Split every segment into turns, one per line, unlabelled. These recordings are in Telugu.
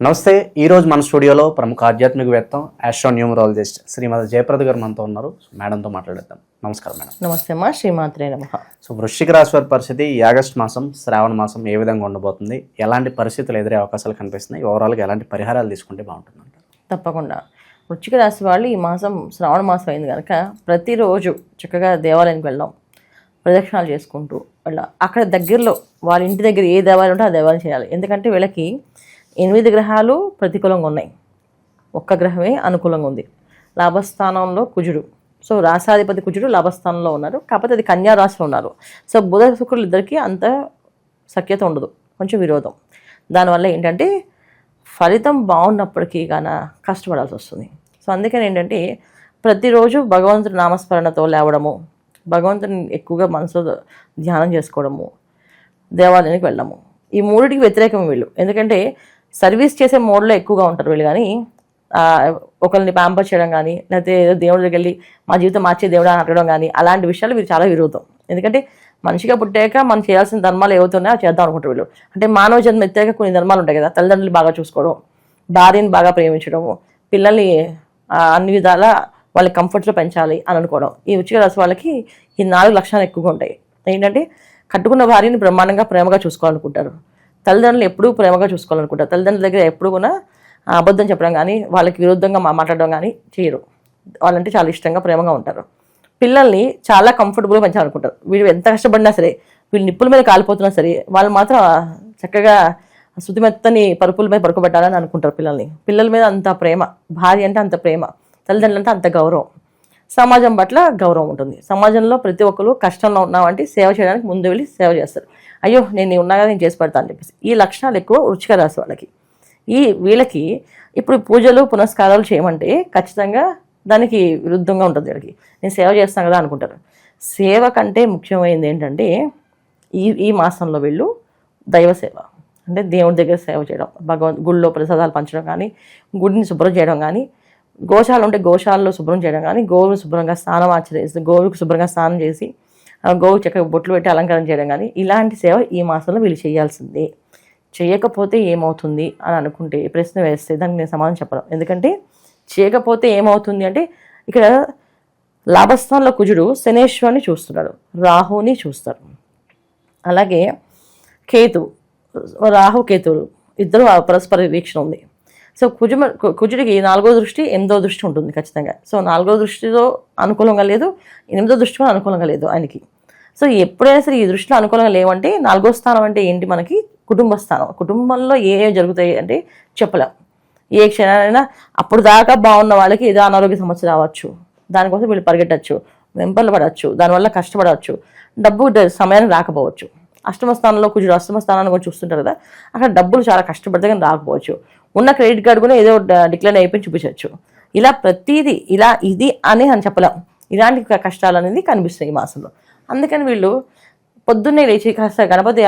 నమస్తే. ఈరోజు మన స్టూడియోలో ప్రముఖ ఆధ్యాత్మికవేత్త ఆస్ట్రోన్యూమరాలజిస్ట్ శ్రీమతి జయప్రద గారు మనతో ఉన్నారు. మేడంతో మాట్లాడేద్దాం. నమస్కారం మేడం.
నమస్తే అమ్మా. శ్రీమాత్రే నమః.
సో వృశ్చిక రాశి వారి పరిస్థితి ఈ ఆగస్టు మాసం శ్రావణ మాసం ఏ విధంగా ఉండబోతుంది, ఎలాంటి పరిస్థితులు ఎదురే అవకాశాలు కనిపిస్తున్నాయి, ఓవరాల్గా ఎలాంటి పరిహారాలు తీసుకుంటే బాగుంటుంది అంటారు?
తప్పకుండా వృశ్చిక రాశి వాళ్ళు ఈ మాసం శ్రావణ మాసం అయింది కనుక ప్రతిరోజు చక్కగా దేవాలయానికి వెళ్ళడం, ప్రదక్షిణాలు చేసుకుంటూ అక్కడ దగ్గరలో వాళ్ళ ఇంటి దగ్గర ఏ దేవాలయం ఉంటే ఆ దేవాలయం చేయాలి. ఎందుకంటే వీళ్ళకి 8 గ్రహాలు ప్రతికూలంగా ఉన్నాయి, ఒక్క గ్రహమే అనుకూలంగా ఉంది. లాభస్థానంలో కుజుడు, సో రాశాధిపతి కుజుడు లాభస్థానంలో ఉన్నారు, కాకపోతే అది కన్యా రాశిలో ఉన్నారు. సో బుధ శుక్రులు ఇద్దరికి అంత సఖ్యత ఉండదు, కొంచెం విరోధం. దానివల్ల ఏంటంటే ఫలితం బాగున్నప్పటికీ కానీ కష్టపడాల్సి వస్తుంది. సో అందుకని ఏంటంటే ప్రతిరోజు భగవంతుడి నామస్మరణతో లేవడము, భగవంతుని ఎక్కువగా మనసులో ధ్యానం చేసుకోవడము, దేవాలయానికి వెళ్ళడము, ఈ మూడిటికి వ్యతిరేకం వీళ్ళు. ఎందుకంటే సర్వీస్ చేసే మోడ్లో ఎక్కువగా ఉంటారు వీళ్ళు. కానీ ఒకరిని ప్యాంపర్ చేయడం కానీ, లేకపోతే ఏదో దేవుడి దగ్గరికి వెళ్ళి మా జీవితం మార్చే దేవుడు అని అడగడం కానీ అలాంటి విషయాలు వీళ్ళు చాలా విరోధం. ఎందుకంటే మనిషిగా పుట్టాక మనం చేయాల్సిన ధర్మాలు ఏవవుతున్నాయో అవి చేద్దాం అనుకుంటారు వీళ్ళు. అంటే మానవ జన్మ ఎత్తాక కొన్ని ధర్మాలు ఉంటాయి కదా, తల్లిదండ్రులు బాగా చూసుకోవడం, భార్యని బాగా ప్రేమించడము, పిల్లల్ని అన్ని విధాల వాళ్ళకి కంఫర్ట్స్లో పెంచాలి అని అనుకోవడం. ఈ వృశ్చిక రాశి వాళ్ళకి ఈ 4 లక్షణాలు ఎక్కువగా ఉంటాయి. ఏంటంటే కట్టుకున్న భార్యని బ్రహ్మాండంగా ప్రేమగా చూసుకోవాలనుకుంటారు, తల్లిదండ్రులు ఎప్పుడూ ప్రేమగా చూసుకోవాలనుకుంటారు, తల్లిదండ్రుల దగ్గర ఎప్పుడు కూడా అబద్ధం చెప్పడం కానీ వాళ్ళకి విరుద్ధంగా మాట్లాడడం కానీ చేయరు. వాళ్ళంటే చాలా ఇష్టంగా ప్రేమగా ఉంటారు. పిల్లల్ని చాలా కంఫర్టబుల్గా పెంచాలనుకుంటారు. వీళ్ళు ఎంత కష్టపడినా సరే, వీళ్ళు నిప్పుల మీద కాలిపోతున్నా సరే వాళ్ళు మాత్రం చక్కగా శుతిమెత్తని పరుపుల మీద పడుకోబెట్టాలని అనుకుంటారు. పిల్లల మీద అంత ప్రేమ, భార్య అంటే అంత ప్రేమ, తల్లిదండ్రులు అంటే అంత గౌరవం, సమాజం పట్ల గౌరవం ఉంటుంది. సమాజంలో ప్రతి ఒక్కరు కష్టంలో ఉన్నామంటే సేవ చేయడానికి ముందు వెళ్ళి సేవ చేస్తారు. అయ్యో నేను ఉన్నా కదా నేను చేసి పెడతాను అని చెప్పేసి. ఈ లక్షణాలు ఎక్కువ వృశ్చిక రాశి వాళ్ళకి. వీళ్ళకి ఇప్పుడు పూజలు పునస్కారాలు చేయమంటే ఖచ్చితంగా దానికి విరుద్ధంగా ఉంటుంది. వీళ్ళకి నేను సేవ చేస్తాను కదా అనుకుంటారు. సేవ కంటే ముఖ్యమైనది ఏంటంటే ఈ మాసంలో వీళ్ళు దైవ సేవ, అంటే దేవుడి దగ్గర సేవ చేయడం, గుళ్ళో ప్రసాదాలు పంచడం కానీ, గుడిని శుభ్రం చేయడం కానీ, గోశాల ఉంటే గోశాలలో శుభ్రం చేయడం కానీ, గోవును శుభ్రంగా గోవుకు శుభ్రంగా స్నానం చేసి గోవు చక్కగా బొట్లు పెట్టి అలంకారం చేయడం కానీ, ఇలాంటి సేవ ఈ మాసంలో వీళ్ళు చేయాల్సిందే. చేయకపోతే ఏమవుతుంది అని అనుకుంటే ప్రశ్న వేస్తే దానికి నేను సమాధానం చెప్పను. ఎందుకంటే చేయకపోతే ఏమవుతుంది అంటే ఇక్కడ లాభస్థానంలో కుజుడు శనేశ్వరుని చూస్తున్నాడు, రాహుని చూస్తారు. అలాగే రాహు కేతువులు ఇద్దరు పరస్పర వీక్షణ ఉంది. సో కుజుడికి 4వ దృష్టి 8వ దృష్టి ఉంటుంది ఖచ్చితంగా. సో 4వ దృష్టిలో అనుకూలంగా లేదు, 8వ దృష్టి కూడా అనుకూలంగా లేదు ఆయనకి. సో ఎప్పుడైనా సరే ఈ దృష్టిలో అనుకూలంగా లేవంటే 4వ స్థానం అంటే ఏంటి, మనకి కుటుంబ స్థానం. కుటుంబంలో ఏం జరుగుతాయి అంటే చెప్పలేం. ఏ క్షణాలైనా అప్పుడు దాకా బాగున్న వాళ్ళకి ఏదో అనారోగ్య సమస్య రావచ్చు, దానికోసం వీళ్ళు పరిగెట్టచ్చు, వెంపర్లు పడవచ్చు, దానివల్ల కష్టపడవచ్చు, డబ్బు సమయానికి రాకపోవచ్చు. అష్టమ స్థానంలో కుజుడు అష్టమ స్థానాన్ని కూడా చూస్తుంటారు కదా, అక్కడ డబ్బులు చాలా కష్టపడితే కానీ రాకపోవచ్చు. ఉన్న క్రెడిట్ కార్డు కూడా ఏదో డిక్లైన్ అయిపోయి చూపించవచ్చు. ఇలా ప్రతిదీ ఇలా ఇది అని చెప్పలేం. ఇలాంటి కష్టాలు అనేది కనిపిస్తాయి ఈ మాసంలో. అందుకని వీళ్ళు పొద్దున్నే లేచి కాస్త గణపతి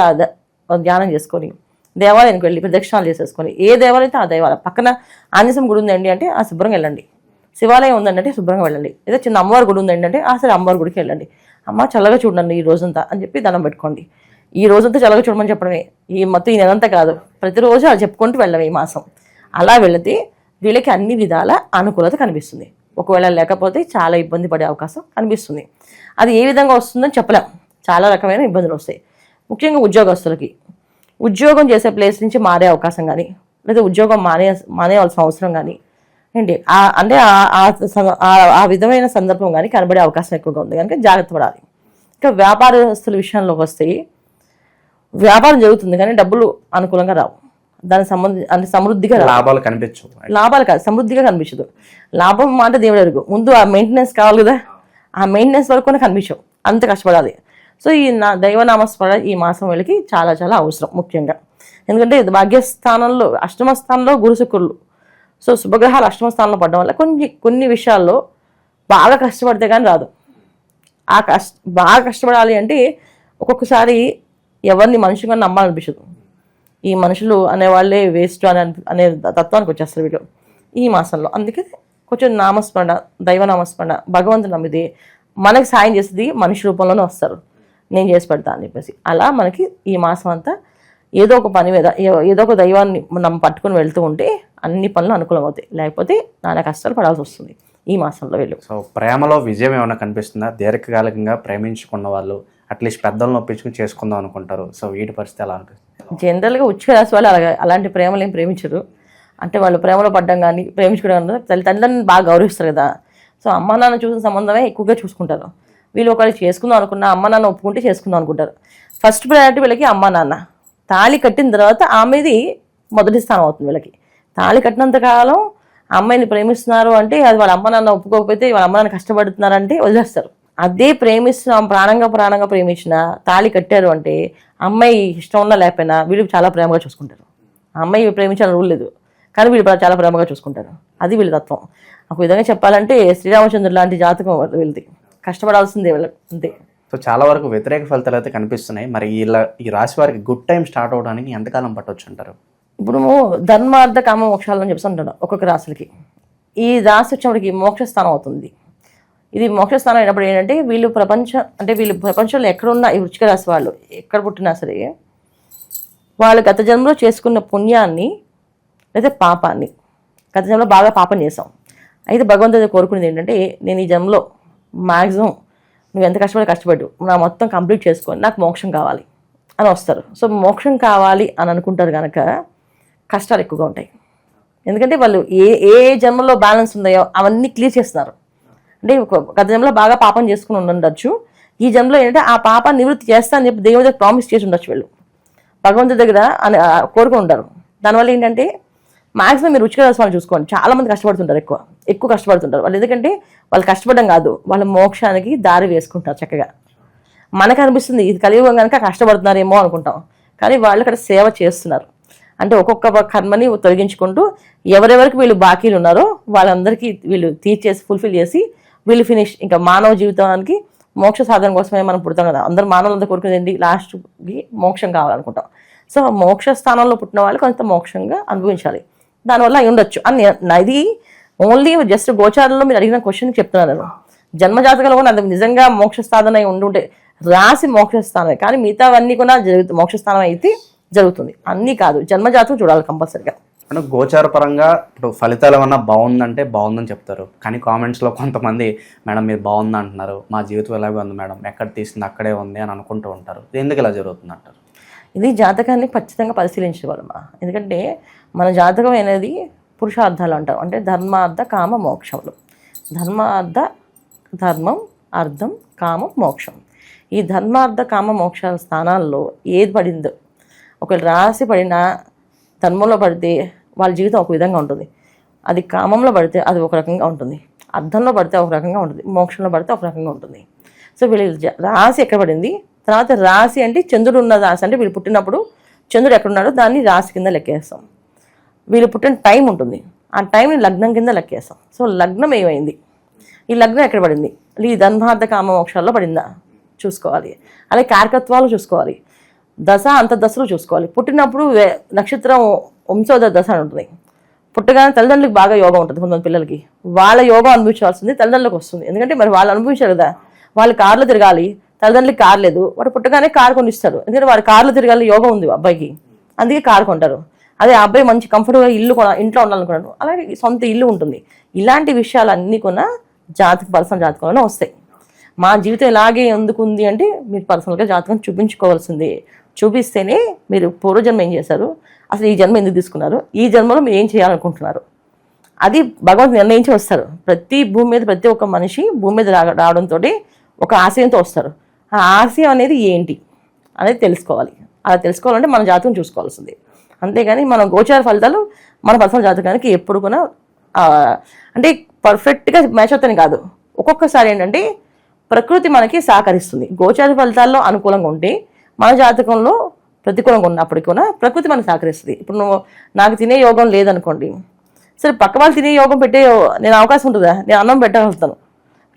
ధ్యానం చేసుకొని దేవాలయానికి వెళ్ళి ప్రదక్షిణాలు చేసేసుకొని, ఏ దేవాలయం అయితే ఆ దేవాలయం పక్కన ఆంజనేయం గుడి ఉందండి అంటే ఆ శుభ్రంగా వెళ్ళండి, శివాలయం ఉందండి అంటే శుభ్రంగా వెళ్ళండి, ఏదో చిన్న అమ్మవారి గుడి ఉందండి అంటే సరే అమ్మవారి గుడికి వెళ్ళండి, అమ్మ చల్లగా చూడండి ఈ రోజంతా అని చెప్పి దండం పెట్టుకోండి. ఈ రోజంతా చల్లగా చూడమని చెప్పడమే, ఈ మొత్తం ఈ నెలంతా కాదు, ప్రతిరోజు అది చెప్పుకుంటూ వెళ్ళవే ఈ మాసం. అలా వెళితే వీళ్ళకి అన్ని విధాల అనుకూలత కనిపిస్తుంది. ఒకవేళ లేకపోతే చాలా ఇబ్బంది పడే అవకాశం కనిపిస్తుంది. అది ఏ విధంగా వస్తుందని చెప్పలేం, చాలా రకమైన ఇబ్బందులు వస్తాయి. ముఖ్యంగా ఉద్యోగస్తులకి ఉద్యోగం చేసే ప్లేస్ నుంచి మారే అవకాశం కానీ, లేదా ఉద్యోగం మానేయాల్సిన అవసరం కానీ ఏంటి అంటే ఆ విధమైన సందర్భం కానీ కనబడే అవకాశం ఎక్కువగా ఉంది కనుక జాగ్రత్త పడాలి. ఇంకా వ్యాపారస్తుల విషయంలోకి వస్తే వ్యాపారం జరుగుతుంది కానీ డబ్బులు అనుకూలంగా రావు, దానికి అంటే సమృద్ధిగా
లాభాలు కనిపించవు.
లాభాలు కాదు, సమృద్ధిగా కనిపించదు. లాభం మాట దేవుడు అడుగు, ముందు ఆ మెయింటెనెన్స్ కావాలి కదా, ఆ మెయింటెనెన్స్ వరకు కనిపించవు, అంత కష్టపడాలి. సో ఈ దైవనామస్మరణ ఈ మాసం వీళ్ళకి చాలా చాలా అవసరం ముఖ్యంగా. ఎందుకంటే భాగ్యస్థానంలో అష్టమ స్థానంలో గురు శుక్రులు, సో శుభగ్రహాలు అష్టమ స్థానంలో పడడం వల్ల కొన్ని విషయాల్లో బాగా కష్టపడితే కానీ రాదు. బాగా కష్టపడాలి అంటే ఒక్కొక్కసారి ఎవరిని మనుషులుగా నమ్మాలనిపించదు. ఈ మనుషులు అనేవాళ్ళే వేస్ట్ అనే తత్వానికి వచ్చేస్తారు వీళ్ళు ఈ మాసంలో. అందుకే కొంచెం నామస్మరణ, దైవనామస్మరణ, భగవంతుని నమ్మితే మనకి సాయం చేసేది మనిషి రూపంలోనే వస్తారు, నేను చేసి పెడతా అని చెప్పేసి. అలా మనకి ఈ మాసం అంతా ఏదో ఒక పని మీద ఏదో ఒక దైవాన్ని మనం పట్టుకుని వెళ్తూ ఉంటే అన్ని పనులు అనుకూలం అవుతాయి, లేకపోతే నానా కష్టాలు పడాల్సి వస్తుంది ఈ మాసంలో వీళ్ళు.
సో ప్రేమలో విజయం ఏమైనా కనిపిస్తుందా? దీర్ఘకాలికంగా ప్రేమించుకున్న వాళ్ళు అట్లీస్ట్ పెద్దలను ఒప్పించుకుని చేసుకుందాం అనుకుంటారు. సో వీటి పరిస్థితి ఎలా అనిపిస్తుంది?
జనరల్గా వృశ్చిక రాశి వాళ్ళు అలాంటి ప్రేమలు ఏం ప్రేమించరు. అంటే వాళ్ళు ప్రేమలో పడ్డం కానీ ప్రేమించుకోవడం కానీ తల్లిదండ్రులను బాగా గౌరవిస్తారు కదా. సో అమ్మ నాన్న చూసిన సంబంధమే ఎక్కువగా చూసుకుంటారు. వీళ్ళు ఒకవేళ చేసుకుందాం అనుకున్నా అమ్మ నాన్న ఒప్పుకుంటే చేసుకుందాం అనుకుంటారు. ఫస్ట్ ప్రయారిటీ వీళ్ళకి అమ్మ నాన్న. తాళి కట్టిన తర్వాత ఆమెది మొదటి స్థానం అవుతుంది వీళ్ళకి. తాళి కట్టినంత కాలం అమ్మాయిని ప్రేమిస్తున్నారు అంటే అది వాళ్ళ అమ్మ నాన్న ఒప్పుకోకపోతే వాళ్ళ అమ్మ నాన్న కష్టపడుతున్నారంటే వదిలేస్తారు. అదే ప్రేమిస్తున్నాం ప్రాణంగా ప్రేమించిన తాళి కట్టారు అంటే అమ్మాయి ఇష్టం ఉన్నా లేకపోయినా వీళ్ళు చాలా ప్రేమగా చూసుకుంటారు. అమ్మాయి ప్రేమించాలని రూల్ లేదు, కానీ వీళ్ళు చాలా ప్రేమగా చూసుకుంటారు. అది వీళ్ళ తత్వం. ఒక విధంగా చెప్పాలంటే శ్రీరామచంద్రుడు లాంటి జాతకం వీళ్ళది. కష్టపడాల్సిందే వీళ్ళకి అంతే.
సో చాలా వరకు వ్యతిరేక ఫలితాలు అయితే కనిపిస్తున్నాయి. మరి ఈ రాశి వారికి గుడ్ టైం స్టార్ట్ అవడానికి ఎంతకాలం పట్టవచ్చు అంటారు?
ఇప్పుడు ధర్మార్థ కామ మోక్షాలు అని చెప్తుంటాడు ఒక్కొక్క రాశులకి. ఈ రాశి వచ్చేప్పటికి మోక్షస్థానం అవుతుంది. ఇది మోక్షస్థానం అయినప్పుడు ఏంటంటే వీళ్ళు ప్రపంచంలో ఎక్కడున్నా ఈ వృశ్చిక రాశి వాళ్ళు ఎక్కడ పుట్టినా సరే వాళ్ళు గత జన్మలో చేసుకున్న పుణ్యాన్ని లేదా పాపాన్ని, గత జన్మలో బాగా పాపం చేసాం, అయితే భగవంతుడు కోరుకునేది ఏంటంటే నేను ఈ జన్మలో మ్యాక్సిమం నువ్వు ఎంత కష్టపడు నా మొత్తం కంప్లీట్ చేసుకొని నాకు మోక్షం కావాలి అని వస్తారు. సో మోక్షం కావాలి అని అనుకుంటారు కనుక కష్టాలు ఎక్కువగా ఉంటాయి. ఎందుకంటే వాళ్ళు ఏ జన్మలో బ్యాలెన్స్ ఉన్నాయో అవన్నీ క్లియర్ చేస్తున్నారు. అంటే గత జన్మలో బాగా పాపం చేసుకుని ఉండొచ్చు, ఈ జన్మలో ఏంటంటే ఆ పాపాన్ని నివృత్తి చేస్తా అని చెప్పి దేవుడి దగ్గర ప్రామిస్ చేసి ఉండొచ్చు. వీళ్ళు భగవంతుడి దగ్గర కోరుకుని ఉంటారు. దానివల్ల ఏంటంటే మాక్సిమం మీరు రుచిగా వాళ్ళు చూసుకోండి, చాలా మంది కష్టపడుతుంటారు, ఎక్కువ కష్టపడుతుంటారు వాళ్ళు. ఎందుకంటే వాళ్ళు కష్టపడడం కాదు, వాళ్ళ మోక్షానికి దారి వేసుకుంటారు చక్కగా. మనకు అనిపిస్తుంది ఇది కలియుగం కనుక కష్టపడుతున్నారేమో అనుకుంటాం, కానీ వాళ్ళు ఇక్కడ సేవ చేస్తున్నారు. అంటే ఒక్కొక్క కర్మని తొలగించుకుంటూ ఎవరెవరికి వీళ్ళు బాకీలు ఉన్నారో వాళ్ళందరికీ వీళ్ళు తీర్చేసి ఫుల్ఫిల్ చేసి వీళ్ళు ఫినిష్. ఇంకా మానవ జీవితానికి మోక్ష సాధన కోసమే మనం పుడతాం కదా. అందరూ మానవులంతా కోరుకునేది లాస్ట్కి మోక్షం కావాలనుకుంటాం. సో మోక్ష స్థానంలో పుట్టిన వాళ్ళు కొంత మోక్షంగా అనుభవించాలి. దానివల్ల అయి ఉండొచ్చు అని ఇది ఓన్లీ జస్ట్ గోచారంలో మీరు అడిగిన క్వశ్చన్ చెప్తున్నాను. జన్మజాతకంలో కూడా అది నిజంగా మోక్ష స్థానం అయి ఉండుంటే రాసి మోక్ష స్థానమే, కానీ మిగతావన్నీ కూడా మోక్ష స్థానం అయితే జరుగుతుంది. అన్నీ కాదు, జన్మజాతకం చూడాలి కంపల్సరిగా.
అంటే గోచార పరంగా ఇప్పుడు ఫలితాలు ఏమన్నా బాగుందంటే బాగుందని చెప్తారు, కానీ కామెంట్స్లో కొంతమంది మేడం మీరు బాగుంది అంటున్నారు, మా జీవితం ఎలాగే ఉంది మేడం, ఎక్కడ తీసింది అక్కడే ఉంది అని అనుకుంటూ ఉంటారు. ఎందుకు ఇలా జరుగుతుంది అంటారు?
ఇది జాతకాన్ని ఖచ్చితంగా పరిశీలించగలమా. ఎందుకంటే మన జాతకం అనేది పురుషార్థాలు అంటారు, అంటే ధర్మార్థ కామ మోక్షములు. ధర్మం అర్థం కామం మోక్షం. ఈ ధర్మార్థ కామ మోక్ష స్థానాల్లో ఏది పడిందో, ఒకవేళ రాసి పడిన ధర్మంలో పడితే వాళ్ళ జీవితం ఒక విధంగా ఉంటుంది, అది కామంలో పడితే అది ఒక రకంగా ఉంటుంది, అర్థంలో పడితే ఒక రకంగా ఉంటుంది, మోక్షంలో పడితే ఒక రకంగా ఉంటుంది. సో వీళ్ళు రాశి ఎక్కడ పడింది, తర్వాత రాశి అంటే చంద్రుడు ఉన్న రాశి, అంటే వీళ్ళు పుట్టినప్పుడు చంద్రుడు ఎక్కడున్నాడో దాన్ని రాశి కింద లెక్కేస్తాం. వీళ్ళు పుట్టిన టైం ఉంటుంది, ఆ టైంని లగ్నం కింద లెక్కేస్తాం. సో లగ్నం ఏమైంది, ఈ లగ్నం ఎక్కడ పడింది, ఈ ధర్మార్థ కామ మోక్షాల్లో పడిందా చూసుకోవాలి. అలాగే కారకత్వాలు చూసుకోవాలి, దశ అంతర్దశలు చూసుకోవాలి. పుట్టినప్పుడు నక్షత్రం వంశోదర దశ అని ఉంటుంది. పుట్టగానే తల్లిదండ్రులకు బాగా యోగం ఉంటుంది. కొంతమంది పిల్లలకి వాళ్ళ యోగం అనుభవించాల్సింది తల్లిదండ్రులకు వస్తుంది. ఎందుకంటే మరి వాళ్ళు అనుభవించారు కదా, వాళ్ళు కార్లో తిరగాలి, తల్లిదండ్రులకి కారు లేదు, వాడు పుట్టగానే కారు కొనిస్తారు. ఎందుకంటే వాడు కార్లో తిరగాలి యోగం ఉంది అబ్బాయికి, అందుకే కారు కొంటారు. అదే ఆ అబ్బాయి మంచి కంఫర్ట్గా ఇంట్లో ఉండాలనుకున్నాడు, అలాగే సొంత ఇల్లు ఉంటుంది. ఇలాంటి విషయాలన్నీ కూడా పర్సనల్ జాతకంలోనే వస్తాయి. మా జీవితం ఇలాగే ఎందుకుంది అంటే మీరు పర్సనల్గా జాతకం చూపించుకోవాల్సిందే. చూపిస్తేనే మీరు పూర్వజన్మ ఏం చేశారు, అసలు ఈ జన్మ ఎందుకు తీసుకున్నారు, ఈ జన్మలో మీరు ఏం చేయాలనుకుంటున్నారు, అది భగవంతుడు నిర్ణయించి వస్తారు. ప్రతి ఒక్క మనిషి భూమి మీద రావడంతో ఒక ఆశయంతో వస్తారు. ఆ ఆశయం అనేది ఏంటి అనేది తెలుసుకోవాలి. అలా తెలుసుకోవాలంటే మన జాతకం చూసుకోవాల్సింది. అంతేగాని మన గోచార ఫలితాలు మన పర్సనల్ జాతకానికి ఎప్పుడు కూడా అంటే పర్ఫెక్ట్గా మ్యాచ్ అవుతాయని కాదు. ఒక్కొక్కసారి ఏంటంటే ప్రకృతి మనకి సహకరిస్తుంది. గోచార ఫలితాల్లో అనుకూలంగా ఉంటే మన జాతకంలో ప్రతికూలంగా ఉన్నప్పటికీ కూడా ప్రకృతి మనకు సహకరిస్తుంది. ఇప్పుడు నాకు తినే యోగం లేదనుకోండి, సరే పక్క వాళ్ళు తినే యోగం పెట్టే నేను అవకాశం ఉంటుందా, నేను అన్నం పెట్టగలుగుతాను.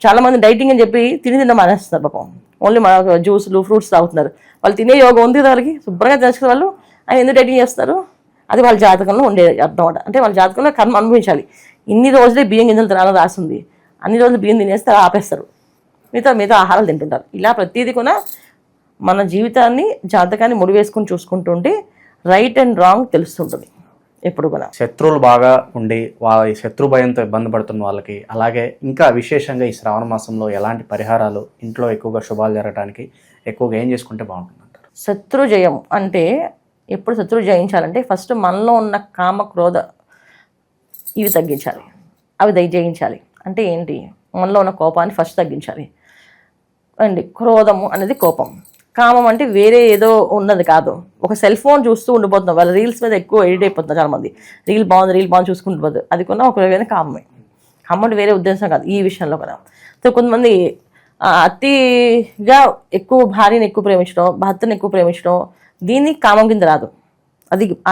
చాలామంది డైటింగ్ అని చెప్పి తినడం మానేస్తున్నారు పాపం, ఓన్లీ మన జ్యూసులు ఫ్రూట్స్ తాగుతున్నారు. వాళ్ళు తినే యోగం ఉంది కదా వాళ్ళకి, శుభ్రంగా తెలుసుకునే వాళ్ళు ఆయన ఎందుకు డైటింగ్ చేస్తారు, అది వాళ్ళ జాతకంలో ఉండే అర్థం అన్నమాట. అంటే వాళ్ళ జాతకంలో కర్మ అనుభవించాలి. ఇన్ని రోజులే బియ్యం గింజలు తినాలని రాస్తుంది, అన్ని రోజులు బియ్యం తినేస్తే ఆపేస్తారు, మిగతా ఆహారాలు తింటుంటారు. ఇలా ప్రతిదీ కూడా మన జీవితాన్ని జాతకాన్ని ముడివేసుకుని చూసుకుంటుంటే రైట్ అండ్ రాంగ్ తెలుస్తుంటుంది ఎప్పుడు కూడా.
శత్రువులు బాగా ఉండి వాళ్ళ శత్రు భయంతో ఇబ్బంది పడుతున్న వాళ్ళకి, అలాగే ఇంకా విశేషంగా ఈ శ్రావణ మాసంలో ఎలాంటి పరిహారాలు, ఇంట్లో ఎక్కువగా శుభాలు జరగడానికి ఎక్కువగా ఏం చేసుకుంటే బాగుంటుంది అంటారు?
శత్రు జయం అంటే, ఎప్పుడు శత్రువు జయించాలంటే ఫస్ట్ మనలో ఉన్న కామ క్రోధ ఇవి తగ్గించాలి, అవి జయించాలి. అంటే ఏంటి, మనలో ఉన్న కోపాన్ని ఫస్ట్ తగ్గించాలి అండి. క్రోధము అనేది కోపం, కామం అంటే వేరే ఏదో ఉన్నది కాదు. ఒక సెల్ ఫోన్ చూస్తూ ఉండిపోతున్నాం, వాళ్ళ రీల్స్ మీద ఎక్కువ ఎడిట్ అయిపోతున్నారు చాలామంది. రీల్ బాగుంది చూసుకుంటూ అది కొన్న ఒక విధంగా కామమే. కామం అంటే వేరే ఉద్దేశం కాదు ఈ విషయంలో కదా. సో కొంతమంది అతిగా ఎక్కువ భార్యని ఎక్కువ ప్రేమించడం, భర్తని ఎక్కువ ప్రేమించడం, దీన్ని కామం కింద రాదు,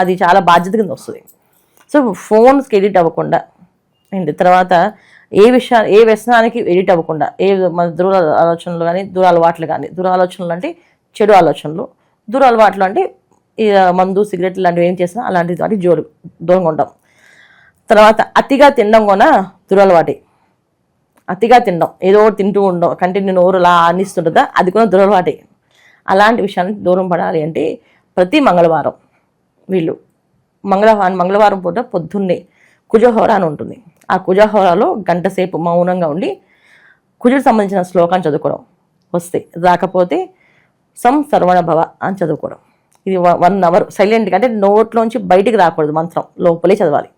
అది చాలా బాధ్యత కింద వస్తుంది. సో ఫోన్స్కి ఎడిట్ అవ్వకుండా అండి, తర్వాత ఏ వ్యసనానికి ఎడిట్ అవ్వకుండా, మన దూర ఆలోచనలు కానీ దురాలోచనలు అంటే చెడు ఆలోచనలు, దురలవాట్లు అంటే మందు సిగరెట్ లాంటివి ఏం చేసినా అలాంటి వాటి దూరంగా ఉంటాం. తర్వాత అతిగా తినడం కూడా దురలవాటి. అతిగా తినడం, ఏదో తింటూ ఉండడం, కంటిన్యూ నోరు అలా అనిస్తుంటుందా, అది కూడా దురలవాటే. అలాంటి విషయానికి దూరం పడాలి అంటే ప్రతి మంగళవారం వీళ్ళు మంగళవారం పూట పొద్దున్నే కుజహోర అని ఉంటుంది. ఆ కుజహోరలో గంట సేపు మౌనంగా ఉండి కుజుడికి సంబంధించిన శ్లోకాన్ని చదువుకోవడం, వస్తే రాకపోతే సర్వణ భవ అని చదువుకోవడం. ఇది 1 అవర్ సైలెంట్గా, అంటే నోట్లోంచి బయటికి రాకూడదు, మంత్రం లోపలే చదవాలి.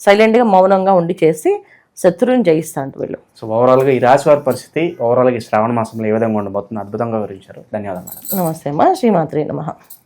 సైలెంట్గా మౌనంగా ఉండి చేసి శత్రువుని జయిస్తాంట వీళ్ళు.
సో ఓవరాల్గా ఈ రాశి వారి పరిస్థితి, ఓవరాల్గా ఈ శ్రావణ మాసంలో ఏ విధంగా ఉండబోతుంది అద్భుతంగా వివరించారు. ధన్యవాదాలు మేడం.
నమస్తే అమ్మా. శ్రీమాత్రే నమః.